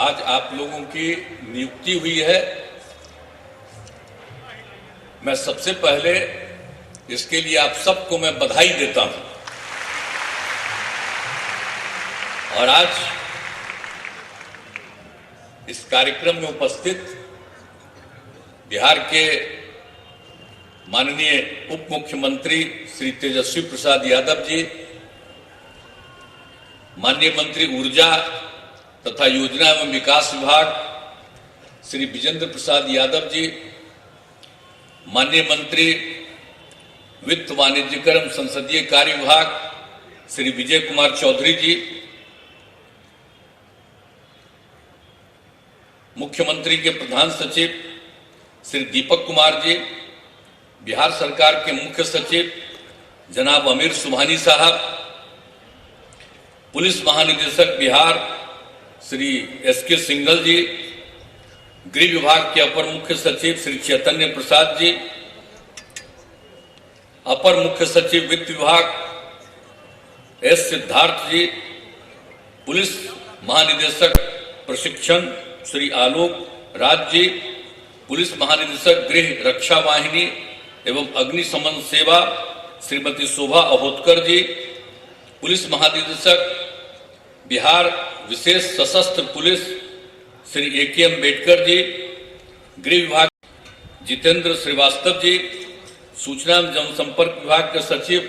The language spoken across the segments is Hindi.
आज आप लोगों की नियुक्ति हुई है। मैं सबसे पहले इसके लिए आप सबको मैं बधाई देता हूं। और आज इस कार्यक्रम में उपस्थित बिहार के माननीय उप मुख्यमंत्री श्री तेजस्वी प्रसाद यादव जी, माननीय मंत्री ऊर्जा तथा योजना एवं विकास विभाग श्री विजेंद्र प्रसाद यादव जी, माननीय मंत्री वित्त वाणिज्यिक एवं संसदीय कार्य विभाग श्री विजय कुमार चौधरी जी, मुख्यमंत्री के प्रधान सचिव श्री दीपक कुमार जी, बिहार सरकार के मुख्य सचिव जनाब अमीर सुबहानी साहब, पुलिस महानिदेशक बिहार श्री एस.के. सिंघल जी, गृह विभाग के अपर मुख्य सचिव श्री चैतन्य प्रसाद जी, अपर मुख्य सचिव वित्त विभाग एस. सिद्धार्थ जी, पुलिस महानिदेशक प्रशिक्षण श्री आलोक राज जी, पुलिस महानिदेशक गृह रक्षा वाहिनी एवं अग्निशमन सेवा श्रीमती शोभा अहोतकर जी, पुलिस महानिदेशक बिहार विशेष सशस्त्र पुलिस श्री ए.के. अम्बेडकर जी, गृह विभाग जितेंद्र श्रीवास्तव जी, सूचना एवं जनसंपर्क विभाग के सचिव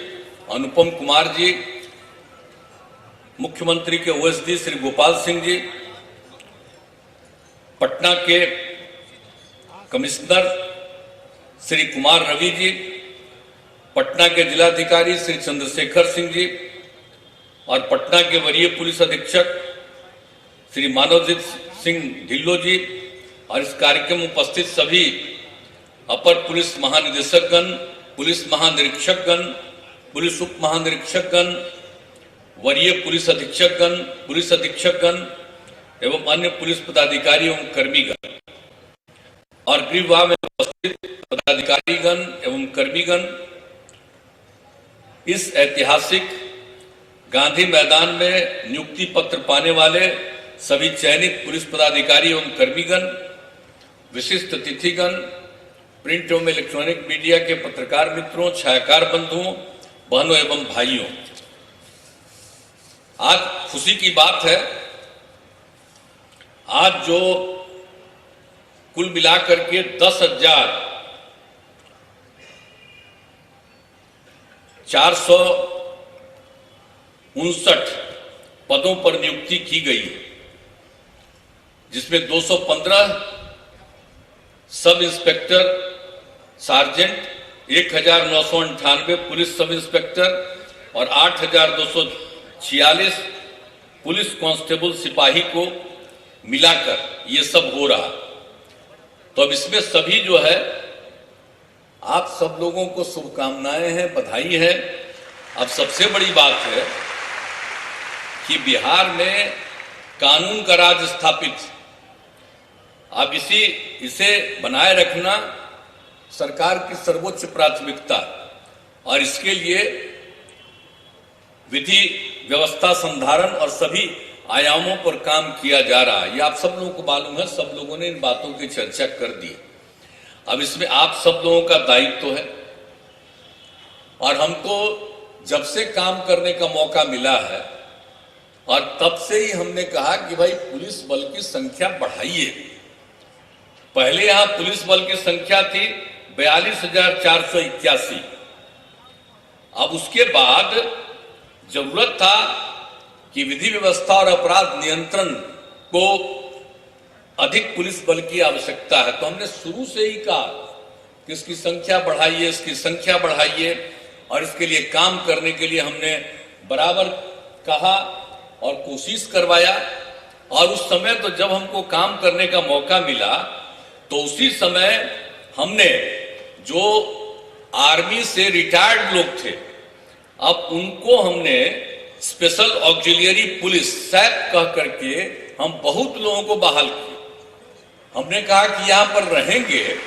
अनुपम कुमार जी, मुख्यमंत्री के ओएसडी श्री गोपाल सिंह जी, पटना के कमिश्नर श्री कुमार रवि जी, पटना के जिलाधिकारी श्री चंद्रशेखर सिंह जी और पटना के वरीय पुलिस अधीक्षक श्री मानवजीत सिंह ढिल्लो जी और इस कार्यक्रम में उपस्थित सभी अपर पुलिस महानिदेशकगण, पुलिस महानिरीक्षकगण, पुलिस उप महानिरीक्षकगण, वरीय पुलिस अधीक्षकगण, पुलिस अधीक्षकगण एवं अन्य पुलिस पदाधिकारी एवं कर्मीगण और गृह विभाग में उपस्थित पदाधिकारीगण एवं कर्मीगण, इस ऐतिहासिक गांधी मैदान में नियुक्ति पत्र पाने वाले सभी चयनित पुलिस पदाधिकारी एवं कर्मीगण, विशिष्ट अतिथिगण, प्रिंट एवं इलेक्ट्रॉनिक मीडिया के पत्रकार मित्रों, छायाकार बंधुओं, बहनों एवं भाइयों, आज खुशी की बात है। आज जो कुल मिलाकर के 10,459 पदों पर नियुक्ति की गई है, जिसमें 215 sub inspector sergeant, 1,998 police sub inspector और 8,246 पुलिस कांस्टेबल सिपाही को मिलाकर ये सब हो रहा। तो अब इसमें सभी जो है, आप सब लोगों को शुभकामनाएं हैं, बधाई है। अब सबसे बड़ी बात है कि बिहार में कानून का राज स्थापित, अब इसे बनाए रखना सरकार की सर्वोच्च प्राथमिकता और इसके लिए विधि व्यवस्था संधारण और सभी आयामों पर काम किया जा रहा है। ये आप सब लोगों को मालूम है, सब लोगों ने इन बातों की चर्चा कर दी। अब इसमें आप सब लोगों का दायित्व है और हमको जब से काम करने का मौका मिला है और तब से ही हमने कहा कि भाई पुलिस बल की संख्या बढ़ाइए। पहले यहां पुलिस बल की संख्या थी 42,481। अब उसके बाद जरूरत था कि विधि व्यवस्था और अपराध नियंत्रण को अधिक पुलिस बल की आवश्यकता है। तो हमने शुरू से ही कहा कि इसकी संख्या बढ़ाइए, इसकी संख्या बढ़ाइए और इसके लिए काम करने के लिए हमने बराबर कहा और कोशिश करवाया। और उस समय तो जब हमको काम करने का मौका मिला तो उसी समय हमने जो आर्मी से रिटायर्ड लोग थे, अब उनको हमने स्पेशल ऑक्सिलियरी पुलिस सैप कह करके हम बहुत लोगों को बहाल किए। हमने कहा कि यहाँ पर रहेंगे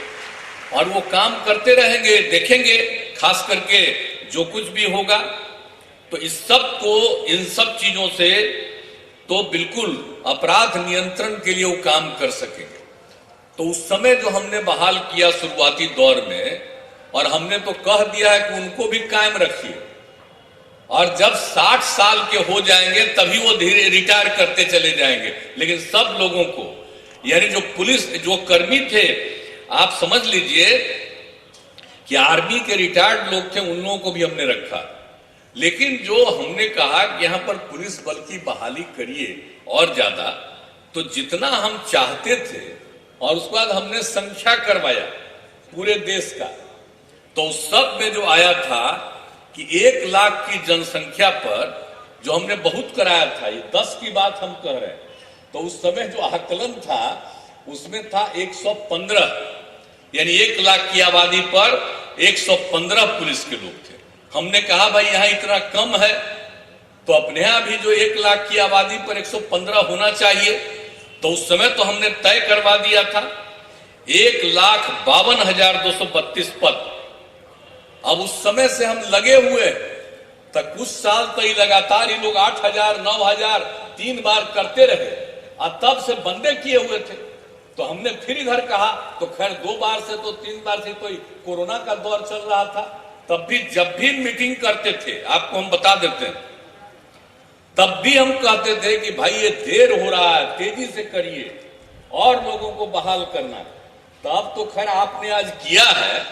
और वो काम करते रहेंगे, देखेंगे खास करके जो कुछ भी होगा। तो इस सब को, इन सब चीजों से तो बिल्कुल अपराध नियंत्रण के लिए वो काम कर सकेंगे। तो उस समय जो हमने बहाल किया शुरुआती दौर में, और हमने तो कह दिया है कि उनको भी कायम रखिए, और जब 60 साल के हो जाएंगे तभी वो धीरे रिटायर करते चले जाएंगे, लेकिन सब लोगों को, यानी जो पुलिस जो कर्मी थे, आप समझ लीजिए कि आर्मी के रिटायर्ड लोग थे, उन लोगों को भी हमने रखा। लेकिन जो हमने कहा कि यहां पर पुलिस बल की बहाली करिए और ज्यादा, तो जितना हम चाहते थे, और उसके बाद हमने संख्या करवाया पूरे देश का, तो सब में जो आया था कि 1 लाख की जनसंख्या पर जो हमने बहुत कराया था, ये 10 की बात हम कह रहे हैं, तो उस समय जो आकलन था उसमें था 115, यानी 1 लाख की आबादी पर 115 पुलिस के लोग थे। हमने कहा भाई यहां इतना कम है, तो अपने यहां भी जो 1 लाख की आबादी पर 115 होना चाहिए। तो उस समय तो हमने तय करवा दिया था 1,52,232 पद। अब उस समय से हम लगे हुए, तक कुछ साल तो ही लगातार ये लोग 8,000 9,000 3 बार करते रहे, और तब से बंदे किए हुए थे। तो हमने फिर इधर कहा, तो खैर 2 बार से तो 3 बार से तो कोरोना का दौर चल रहा था, तब भी जब भी मीटिंग करते थे, आपको हम बता देते हैं, तब भी हम कहते थे कि भाई ये देर हो रहा है, तेजी से करिए और लोगों को बहाल करना। तब तो खैर आपने आज किया है,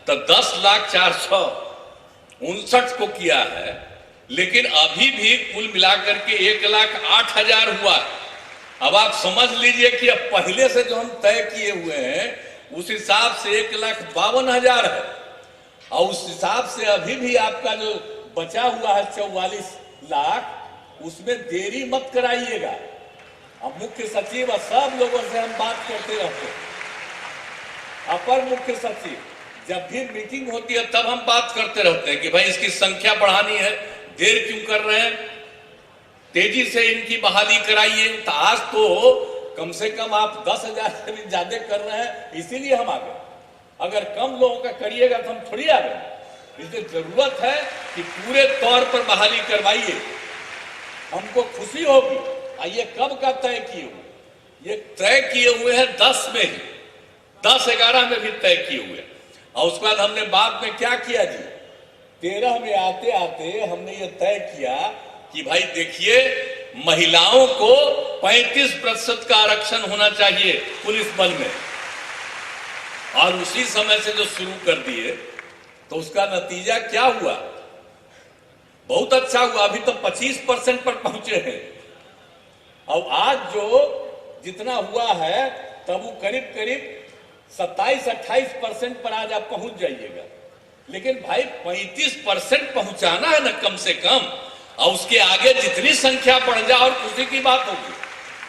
तो 10,459 को किया है, लेकिन अभी भी कुल मिलाकर के 1,08,000 हुआ। अब आप समझ लीजिए कि अब पहले से जो हम तय किए हुए हैं उस हिसाब से 1,52,000 है, और उस हिसाब से अभी भी आपका जो बचा हुआ है 44 लाख, उसमें देरी मत कराइएगा। अब मुख्य सचिव और सब लोगों से हम बात करते रहते हैं, अपर मुख्य सचिव जब भी मीटिंग होती है तब हम बात करते रहते हैं कि भाई इसकी संख्या बढ़ानी है, देर क्यों कर रहे हैं, तेजी से इनकी बहाली कराइए। तो आज तो कम से कम आप 10,000 से भी ज्यादा कर रहे हैं, इसीलिए हम आ गए। अगर कम लोगों का करिएगा तो हम थोड़ी आ गए। इसलिए जरूरत है कि पूरे तौर पर बहाली करवाइए, हमको खुशी होगी। ये कब का तय किए हुए, ये तय किए हुए हैं 10 में ही, 10-11 में भी तय किए हुए। और उसके बाद हमने बाद में क्या किया जी, 13 में आते आते हमने ये तय किया कि भाई देखिए महिलाओं को 35% का आरक्षण होना चाहिए पुलिस बल में, और उसी समय से जो शुरू कर दिए, तो उसका नतीजा क्या हुआ, बहुत अच्छा हुआ। अभी तो 25% पर पहुंचे हैं, और आज जो जितना हुआ है तब वो करीब करीब 27-28% पर आज आप पहुंच जाइएगा। लेकिन भाई 35% पहुंचाना है ना कम से कम, और उसके आगे जितनी संख्या बढ़ जाए और खुशी की बात होगी,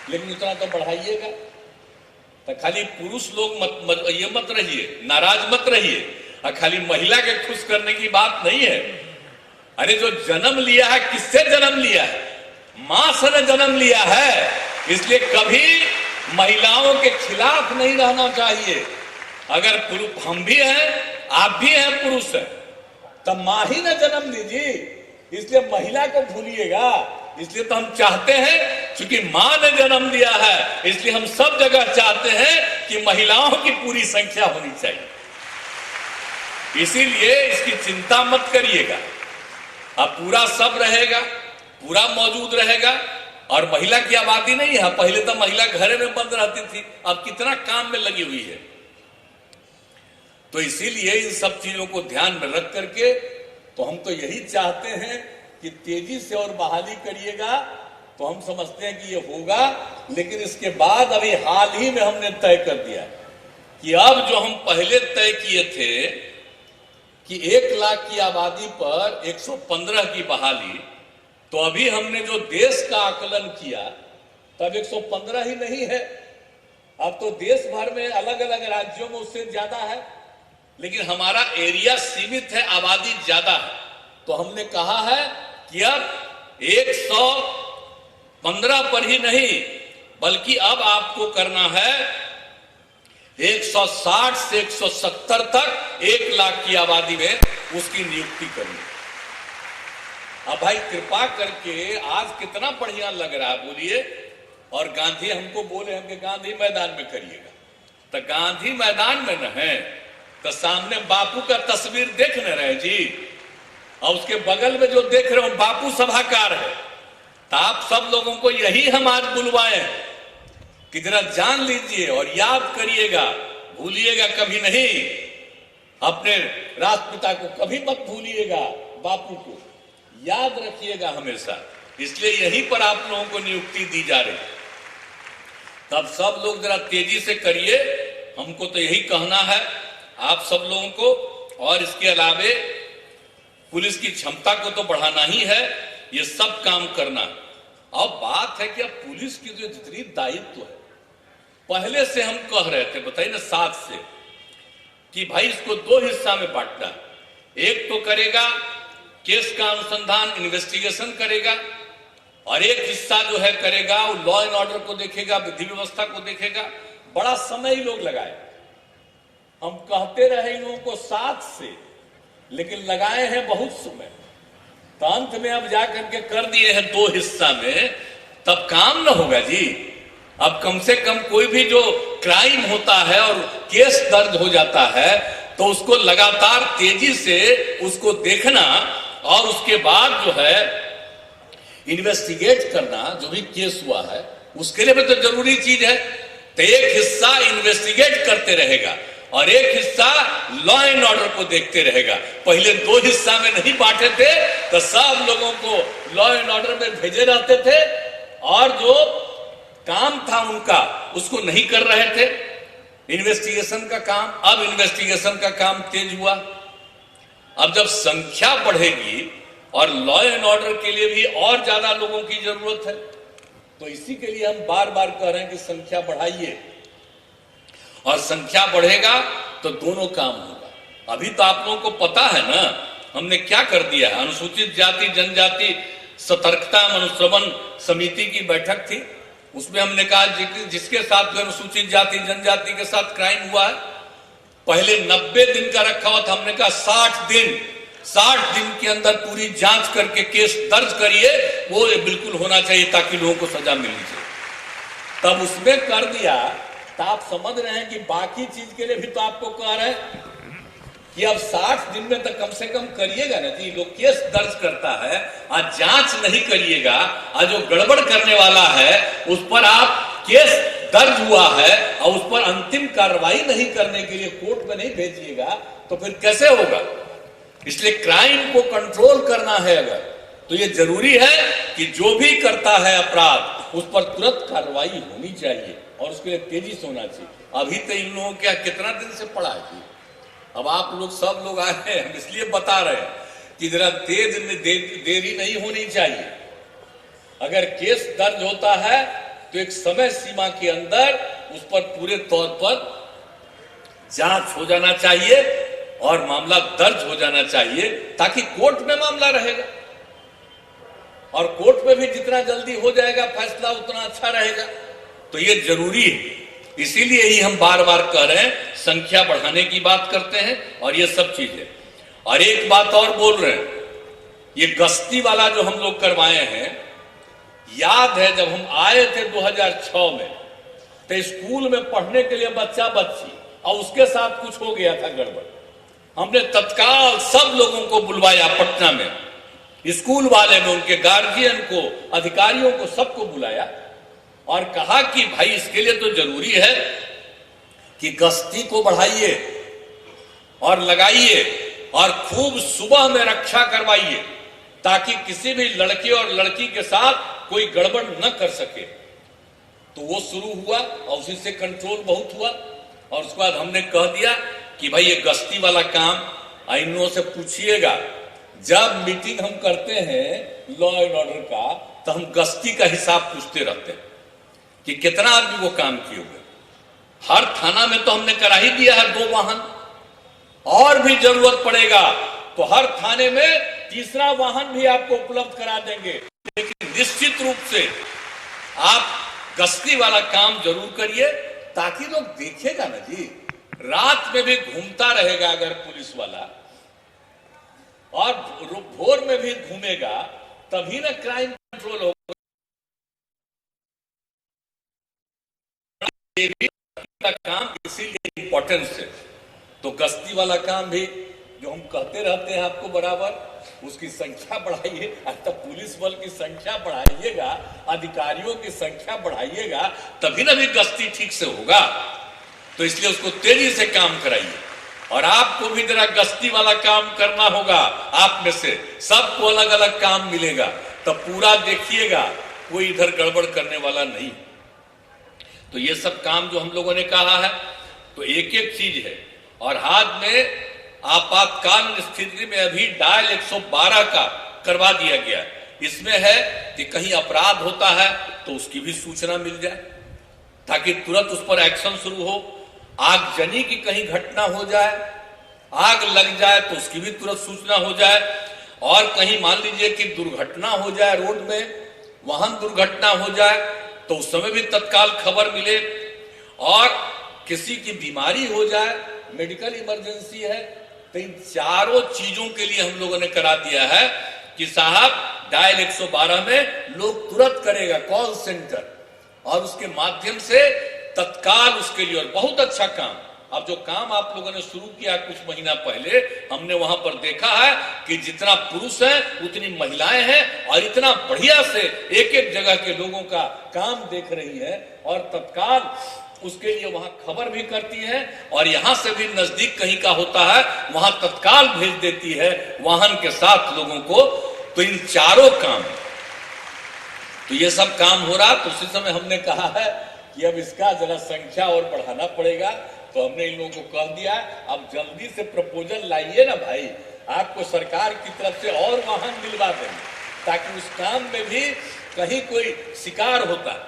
लेकिन उतना तो बढ़ाइएगा। तो खाली पुरुष लोग ये मत रहिए, नाराज मत रहिए, और खाली महिला के खुश करने की बात नहीं है। अरे जो जन्म लिया है, किससे जन्म लिया है, मां से ने जन्म लिया है, इसलिए कभी महिलाओं के खिलाफ नहीं रहना चाहिए। अगर पुरुष हम भी हैं, आप भी हैं, पुरुष है, तब मां ही ने जन्म दीजिए, इसलिए महिला को भूलिएगा। इसलिए तो हम चाहते हैं, क्योंकि मां ने जन्म दिया है, इसलिए हम सब जगह चाहते हैं कि महिलाओं की पूरी संख्या होनी चाहिए। इसीलिए इसकी चिंता मत करिएगा, अब पूरा सब रहेगा, पूरा मौजूद रहेगा। और महिला की आबादी नहीं है, पहले तो महिला घरे में बंद रहती थी, अब कितना काम में लगी हुई है। तो इसीलिए इन सब चीजों को ध्यान में रख करके तो हम तो यही चाहते हैं कि तेजी से और बहाली करिएगा। तो हम समझते हैं कि ये होगा, लेकिन इसके बाद अभी हाल ही में हमने तय कर दिया कि अब जो हम पहले तय किए थे कि 1 लाख की आबादी पर 115 की बहाली, तो अभी हमने जो देश का आकलन किया तब 115 ही नहीं है, अब तो देश भर में अलग अलग राज्यों में उससे ज्यादा है, लेकिन हमारा एरिया सीमित है, आबादी ज्यादा है। तो हमने कहा है कि अब 115 पर ही नहीं, बल्कि अब आपको करना है 160 से 170 तक 1 लाख की आबादी में उसकी नियुक्ति करनी। अब भाई कृपा करके आज कितना बढ़िया लग रहा है बोलिए। और गांधी हमको बोले हम कि गांधी मैदान में करिएगा, तो गांधी मैदान में न है तो सामने बापू का तस्वीर देख न रहे जी, और उसके बगल में जो देख रहे हो बापू सभाकार है। तो आप सब लोगों को यही हम आज बुलवाए कि जरा जान लीजिए और याद करिएगा, भूलिएगा कभी नहीं, अपने राष्ट्रपिता को कभी मत भूलिएगा, बापू को याद रखिएगा हमेशा। इसलिए यहीं पर आप लोगों को नियुक्ति दी जा रही। तब सब लोग जरा तेजी से करिए, हमको तो यही कहना है आप सब लोगों को। और इसके अलावे पुलिस की क्षमता को तो बढ़ाना ही है, ये सब काम करना। अब बात है कि अब पुलिस की जो जितनी दायित्व है, पहले से हम कह रहे थे, बताइए ना 7 से, कि भाई इसको 2 हिस्सा में बांटना। एक तो करेगा केस का अनुसंधान, इन्वेस्टिगेशन करेगा, और एक हिस्सा जो है करेगा वो लॉ एंड ऑर्डर को देखेगा, विधि व्यवस्था को देखेगा। बड़ा समय ही लोग लगाए, हम कहते रहे इन लोगों को 7 से, लेकिन लगाए हैं बहुत समय। तो अंत में अब जाकर के कर दिए हैं 2 हिस्सा में, तब काम न होगा जी। अब कम से कम कोई भी जो क्राइम होता है और केस दर्ज हो जाता है, तो उसको लगातार तेजी से उसको देखना और उसके बाद जो है इन्वेस्टिगेट करना, जो भी केस हुआ है उसके लिए भी तो जरूरी चीज है। तो एक हिस्सा इन्वेस्टिगेट करते रहेगा और एक हिस्सा लॉ एंड ऑर्डर को देखते रहेगा। पहले 2 हिस्सा में नहीं बांटे थे तो सब लोगों को लॉ एंड ऑर्डर में भेजे रहते थे, और जो काम था उनका उसको नहीं कर रहे थे, इन्वेस्टिगेशन का काम। अब इन्वेस्टिगेशन का काम तेज हुआ। अब जब संख्या बढ़ेगी और लॉ एंड ऑर्डर के लिए भी और ज्यादा लोगों की जरूरत है, तो इसी के लिए हम बार बार कह रहे हैं कि संख्या बढ़ाइए, और संख्या बढ़ेगा तो दोनों काम होगा। अभी तो आप लोगों को पता है ना हमने क्या कर दिया है। अनुसूचित जाति जनजाति सतर्कता अनुश्रवण समिति की बैठक थी, उसमें हमने कहा जिसके साथ अनुसूचित जाति जनजाति के साथ क्राइम हुआ है, पहले 90 दिन का रखा हुआ था, हमने कहा 60 दिन के अंदर पूरी जांच करके केस दर्ज करिए, वो बिल्कुल होना चाहिए ताकि लोगों को सजा मिलनी चाहिए। तब उसमें कर दिया। तो आप समझ रहे हैं कि बाकी चीज के लिए भी तो आपको कह रहे हैं कि अब 60 दिन में तो कम से कम करिएगा ना जी। लोग केस दर्ज करता है, आज जांच नहीं करिएगा, आज जो गड़बड़ करने वाला है उस पर आप केस दर्ज हुआ है और उस पर अंतिम कार्रवाई नहीं करने के लिए कोर्ट में नहीं भेजिएगा, तो फिर कैसे होगा। इसलिए क्राइम को कंट्रोल करना है अगर, तो ये जरूरी है कि जो भी करता है अपराध उस पर तुरंत कार्रवाई होनी चाहिए, और उसके लिए तेजी से होना चाहिए। अभी तो इन लोगों क्या कितना दिन से पड़ा है। अब आप लोग सब लोग आए हैं, हम इसलिए बता रहे हैं कि जरा देरी नहीं होनी चाहिए। अगर केस दर्ज होता है तो एक समय सीमा के अंदर उस पर पूरे तौर पर जांच हो जाना चाहिए और मामला दर्ज हो जाना चाहिए, ताकि कोर्ट में मामला रहेगा, और कोर्ट में भी जितना जल्दी हो जाएगा फैसला उतना अच्छा रहेगा। तो ये जरूरी है, इसीलिए ही हम बार बार कह रहे हैं संख्या बढ़ाने की बात करते हैं और ये सब चीजें। और एक बात और बोल रहे हैं, ये गश्ती वाला जो हम लोग करवाए हैं, याद है जब हम आए थे 2006 में, तो स्कूल में पढ़ने के लिए बच्चा बच्ची और उसके साथ कुछ हो गया था गड़बड़, हमने तत्काल सब लोगों को बुलवाया पटना में, स्कूल वाले में उनके गार्जियन को, अधिकारियों को, सबको बुलाया और कहा कि भाई इसके लिए तो जरूरी है कि गश्ती को बढ़ाइए और लगाइए और खूब सुबह में रक्षा करवाइए, ताकि किसी भी लड़के और लड़की के साथ कोई गड़बड़ न कर सके। तो वो शुरू हुआ और उसी से कंट्रोल बहुत हुआ। और उसके बाद हमने कह दिया कि भाई ये गश्ती वाला काम इन लोगों से पूछिएगा। जब मीटिंग हम करते हैं लॉ एंड ऑर्डर का, तो हम गश्ती का हिसाब पूछते रहते हैं कि कितना आदमी वो काम किए हुए। हर थाना में तो हमने करा ही दिया है 2 वाहन, और भी जरूरत पड़ेगा तो हर थाने में तीसरा वाहन भी आपको उपलब्ध करा देंगे। लेकिन निश्चित रूप से आप गश्ती वाला काम जरूर करिए, ताकि लोग देखेगा ना जी, रात में भी घूमता रहेगा अगर पुलिस वाला, और भोर में भी घूमेगा, तभी ना क्राइम कंट्रोल होगा। ये भी का काम इसीलिए इंपॉर्टेंस है। तो गश्ती वाला काम भी जो हम कहते रहते हैं आपको बराबर, उसकी संख्या बढ़ाइए। तो पुलिस बल की संख्या बढ़ाइएगा, अधिकारियों की संख्या बढ़ाइएगा, तभी ना भी गश्ती ठीक से होगा। तो इसलिए उसको तेजी से काम कराइए। और आपको भी जरा गश्ती वाला काम करना होगा। आप में से सबको अलग अलग काम मिलेगा, तब पूरा देखिएगा, कोई इधर गड़बड़ करने वाला नहीं। तो ये सब काम जो हम लोगों ने कहा है, तो एक एक चीज है। और हाथ में आपातकाल स्थिति में अभी डायल 112 का करवा दिया गया। इसमें है कि कहीं अपराध होता है तो उसकी भी सूचना मिल जाए, ताकि तुरंत उस पर एक्शन शुरू हो। आगजनी की कहीं घटना हो जाए, आग लग जाए तो उसकी भी तुरंत सूचना हो जाए। और कहीं मान लीजिए कि दुर्घटना हो जाए, रोड में वाहन दुर्घटना हो जाए, तो उस समय भी तत्काल खबर मिले। और किसी की बीमारी हो जाए, मेडिकल इमरजेंसी है, तो इन चारों चीजों के लिए हम लोगों ने करा दिया है कि साहब डायल 112 में लोग तुरंत करेगा कॉल सेंटर, और उसके माध्यम से तत्काल उसके लिए। और बहुत अच्छा काम, अब जो काम आप लोगों ने शुरू किया कुछ महीना पहले, हमने वहां पर देखा है कि जितना पुरुष है उतनी महिलाएं हैं, और इतना बढ़िया से एक एक जगह के लोगों का काम देख रही है, और तत्काल उसके लिए वहां खबर भी करती है। और यहां से भी नजदीक कहीं का होता है, वहां तत्काल भेज देती है वाहन के साथ लोगों को। तो इन चारों काम, तो ये सब काम हो रहा। तो उसी समय हमने कहा है कि अब इसका जरा संख्या और बढ़ाना पड़ेगा। तो हमने इन लोगों को कह दिया, अब जल्दी से प्रपोजल लाइए ना भाई, आपको सरकार की तरफ से और वाहन दिलवा देंगे, ताकि उस काम में भी कहीं कोई शिकार होता है,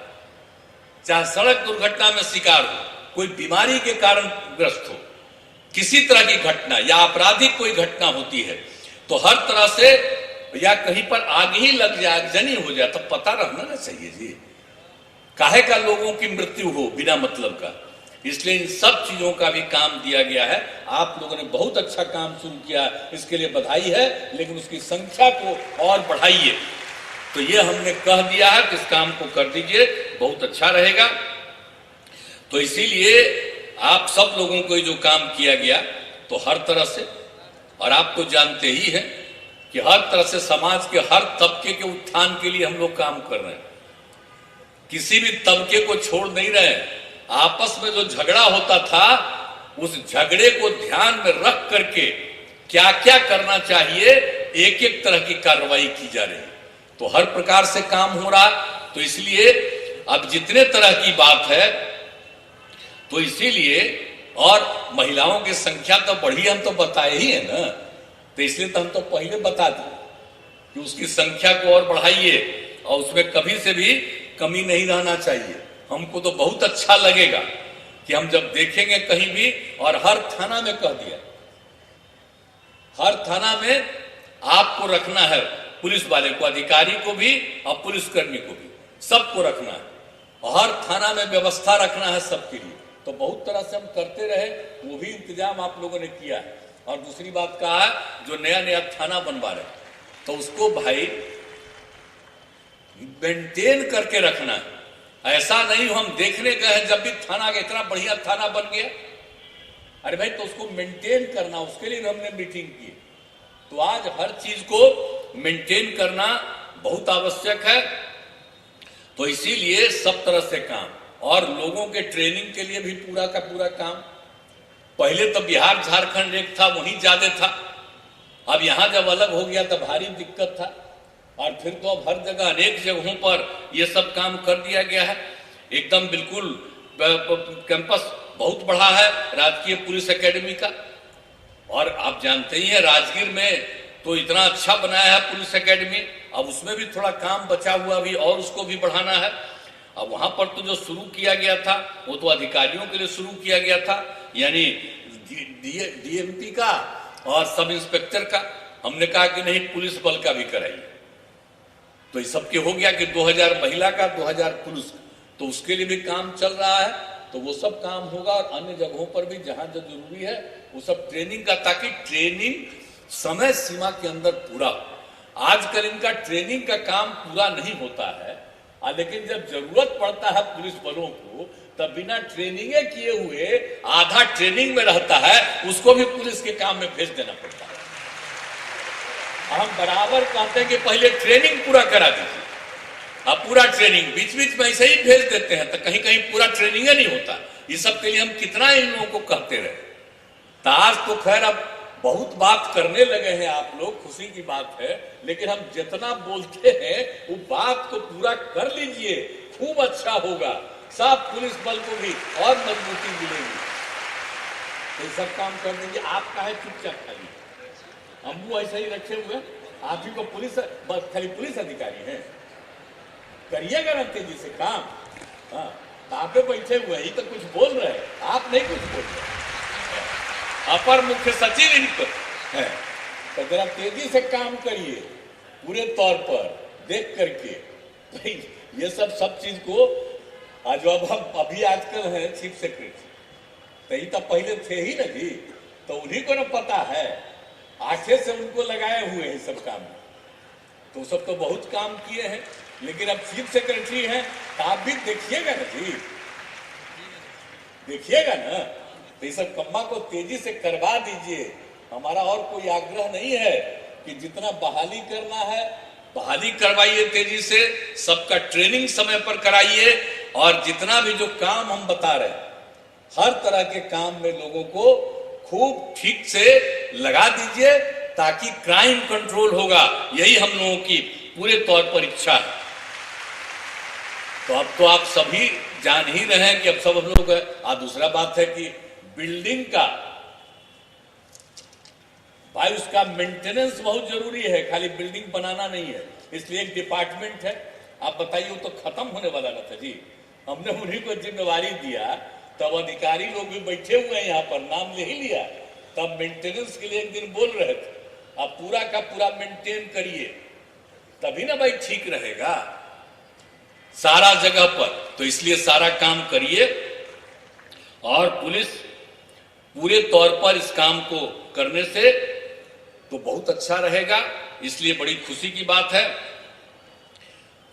चाहे सड़क दुर्घटना में शिकार हो, कोई बीमारी के कारण ग्रस्त हो, किसी तरह की घटना या आपराधिक कोई घटना होती है, तो हर तरह से, या कहीं पर आग ही लग जाए, आगजनी हो जाए, तो पता रहना ना चाहिए जी, काहे का लोगों की मृत्यु हो बिना मतलब का। इसलिए इन सब चीजों का भी काम दिया गया है। आप लोगों ने बहुत अच्छा काम शुरू किया, इसके लिए बधाई है, लेकिन उसकी संख्या को और बढ़ाइए। तो ये हमने कह दिया है कि इस काम को कर दीजिए, बहुत अच्छा रहेगा। तो इसीलिए आप सब लोगों को जो काम किया गया, तो हर तरह से, और आप तो जानते ही हैं कि हर तरह से समाज के हर तबके के उत्थान के लिए हम लोग काम कर रहे हैं, किसी भी तबके को छोड़ नहीं रहे। आपस में जो झगड़ा होता था, उस झगड़े को ध्यान में रख करके क्या क्या करना चाहिए, एक एक तरह की कार्रवाई की जा रही है। तो हर प्रकार से काम हो रहा। तो इसलिए अब जितने तरह की बात है, तो इसीलिए, और महिलाओं की संख्या तो बढ़ी, हम तो बताए ही है ना, तो इसलिए तो हम तो पहले बता दिए कि उसकी संख्या को और बढ़ाइए, और उसमें कभी से भी कमी नहीं रहना चाहिए। हमको तो बहुत अच्छा लगेगा कि हम जब देखेंगे कहीं भी, और हर थाना में कह दिया, हर थाना में आपको रखना है, पुलिस वाले को, अधिकारी को भी और पुलिसकर्मी को भी, सबको रखना है, और हर थाना में व्यवस्था रखना है सबके लिए। तो बहुत तरह से हम करते रहे, वो भी इंतजाम आप लोगों ने किया है। और दूसरी बात कहा है, जो नया नया थाना बनवा रहे, तो उसको भाई मेंटेन करके रखना है। ऐसा नहीं हम देखने गए हैं जब भी थाना का इतना बढ़िया थाना बन गया, अरे भाई तो उसको मेंटेन करना, उसके लिए हमने मीटिंग की। तो आज हर चीज को मेंटेन करना बहुत आवश्यक है। तो इसीलिए सब तरह से काम, और लोगों के ट्रेनिंग के लिए भी पूरा का पूरा काम। पहले तो बिहार झारखंड एक था, वहीं ज्यादा था, अब यहां जब अलग हो गया तो भारी दिक्कत था। और फिर तो अब हर जगह अनेक जगहों पर यह सब काम कर दिया गया है। एकदम बिल्कुल कैंपस बहुत बड़ा है राजकीय पुलिस एकेडमी का। और आप जानते ही हैं राजगीर में तो इतना अच्छा बनाया है पुलिस एकेडमी, अब उसमें भी थोड़ा काम बचा हुआ भी, और उसको भी बढ़ाना है। अब वहां पर तो जो शुरू किया गया था वो तो अधिकारियों के लिए शुरू किया गया था, यानी डीएमपी का और सब इंस्पेक्टर का। हमने कहा कि नहीं, पुलिस बल का भी कराइए। तो इस सबके हो गया कि 2000 महिला का, 2000 पुरुष का, तो उसके लिए भी काम चल रहा है। तो वो सब काम होगा, और अन्य जगहों पर भी जहां जो जरूरी है वो सब ट्रेनिंग का, ताकि ट्रेनिंग समय सीमा के अंदर पूरा। आजकल इनका ट्रेनिंग का काम पूरा नहीं होता है, लेकिन जब जरूरत पड़ता है पुलिस बलों को तब बिना ट्रेनिंग किए हुए आधा ट्रेनिंग में रहता है, उसको भी पुलिस के काम में भेज देना पड़ता है। हम बराबर कहते हैं कि पहले ट्रेनिंग पूरा करा दीजिए। अब पूरा ट्रेनिंग बीच बीच में ऐसे ही भेज देते हैं तो कहीं कहीं पूरा ट्रेनिंग नहीं होता। ये सब के लिए हम कितना इन लोगों को कहते रहे। तो आज तो खैर अब बहुत बात करने लगे हैं आप लोग, खुशी की बात है, लेकिन हम जितना बोलते हैं वो बात को पूरा कर लीजिए, खूब अच्छा होगा। सब पुलिस बल को भी और मजबूती मिलेगी। तो सब काम कर दीजिए। आप काहे चुपचाप खाली, हम वो ऐसे ही रखे हुए, आप ही को पुलिस खाली पुलिस अधिकारी हैं, करिएगा ना तेजी से काम। हाँ, आप बैठे हुए ही तो कुछ बोल रहे हैं, आप नहीं कुछ बोल रहे। अपर मुख्य सचिव इनको है तो जरा तेजी से काम करिए पूरे तौर पर देख करके। भाई ये सब चीज को आज अब हम अभी आजकल है चीफ सेक्रेटरी, तो ये तो पहले थे ही ना जी, तो उन्हीं को ना पता है, आंखें से उनको लगाए हुए हैं सब काम। तो सब तो बहुत काम किए हैं, लेकिन अब चीफ सेक्रेटरी हैं तो आप भी देखिएगा ना जी, देखिएगा ना। तो ये सब कम्मा को तेजी से करवा दीजिए। हमारा और कोई आग्रह नहीं है कि जितना बहाली करना है बहाली करवाइए तेजी से, सबका ट्रेनिंग समय पर कराइए, और जितना भी जो काम हम बता रहे हैं हर तरह के काम में लोगों को खूब ठीक से लगा दीजिए ताकि क्राइम कंट्रोल होगा। यही हम लोगों की पूरे तौर पर इच्छा है। तो अब तो आप सभी जान ही रहे हैं कि अब सब हम लोग है। दूसरा बात है कि बिल्डिंग का भाई उसका मेंटेनेंस बहुत जरूरी है, खाली बिल्डिंग बनाना नहीं है। इसलिए एक डिपार्टमेंट है, आप बताइए, वो तो खत्म होने वाला न था जी। हमने उन्हीं को जिम्मेवारी दिया, तब अधिकारी लोग भी बैठे हुए हैं यहाँ पर, नाम ले ही लिया, तब मेंटेनेंस के लिए एक दिन बोल रहे थे। अब पूरा का पूरा मेंटेन करिए तभी ना भाई ठीक रहेगा सारा जगह पर। तो इसलिए सारा काम करिए और पुलिस पूरे तौर पर इस काम को करने से तो बहुत अच्छा रहेगा। इसलिए बड़ी खुशी की बात है।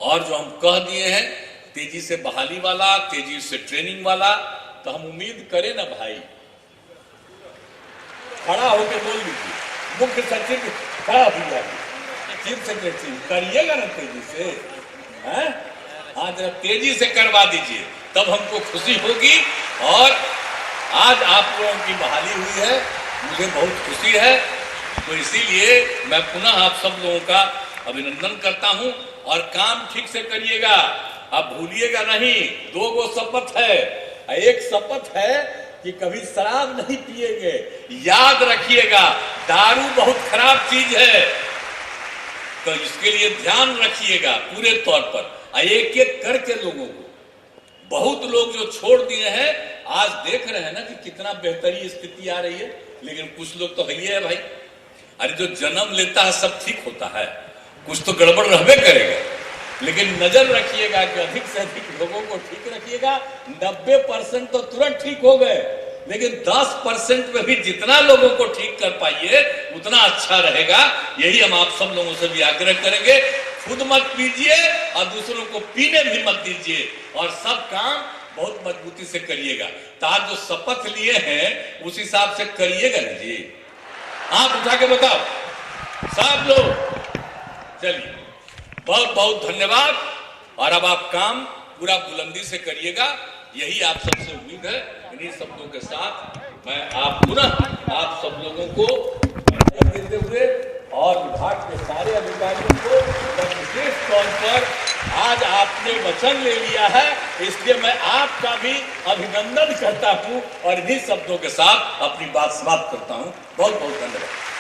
और जो हम कह दिए हैं तेजी से बहाली वाला, तेजी से ट्रेनिंग वाला, तो हम उम्मीद करें ना भाई, खड़ा होकर बोल दीजिए, मुख्य सचिव खड़ा हो जाइए, चीफ सेक्रेटरी करिएगा ना तेजी से, हैं? हाँ जरा तेजी से करवा दीजिए, तब हमको खुशी होगी। और आज आप लोगों की बहाली हुई है, मुझे बहुत खुशी है। तो इसीलिए मैं पुनः आप सब लोगों का अभिनंदन करता हूं। और काम ठीक से करिएगा, आप भूलिएगा नहीं। 2 गो शपथ है, एक शपथ है कि कभी शराब नहीं पिएंगे। याद रखिएगा, दारू बहुत खराब चीज है, तो इसके लिए ध्यान रखिएगा पूरे तौर पर। एक एक करके लोगों को, बहुत लोग जो छोड़ दिए हैं, आज देख रहे हैं ना कि कितना बेहतरीन स्थिति आ रही है। लेकिन कुछ लोग तो है ही है भाई, अरे जो जन्म लेता है सब ठीक होता है, कुछ तो गड़बड़ रहबे करेगा। लेकिन नजर रखिएगा कि अधिक से अधिक लोगों को ठीक रखिएगा। 90% तो तुरंत ठीक हो गए, लेकिन 10% में भी जितना लोगों को ठीक कर पाइए उतना अच्छा रहेगा। यही हम आप सब लोगों से भी आग्रह करेंगे। खुद मत पीजिए और दूसरों को पीने भी मत दीजिए, और सब काम बहुत मजबूती से करिएगा। तो आज जो शपथ लिए हैं उस हिसाब से करिएगा ना जी। आप उठा के बताओ सब लोग। चलिए, बहुत बहुत धन्यवाद। और अब आप काम पूरा बुलंदी से करिएगा, यही आप सबसे उम्मीद है। इन्हीं शब्दों के साथ मैं पुनः आप सब लोगों को देते हुए और विभाग के सारे अधिकारियों को विशेष तौर पर आज आपने वचन ले लिया है, इसलिए मैं आपका भी अभिनंदन करता हूं और इन्हीं शब्दों के साथ अपनी बात समाप्त करता हूं। बहुत बहुत धन्यवाद।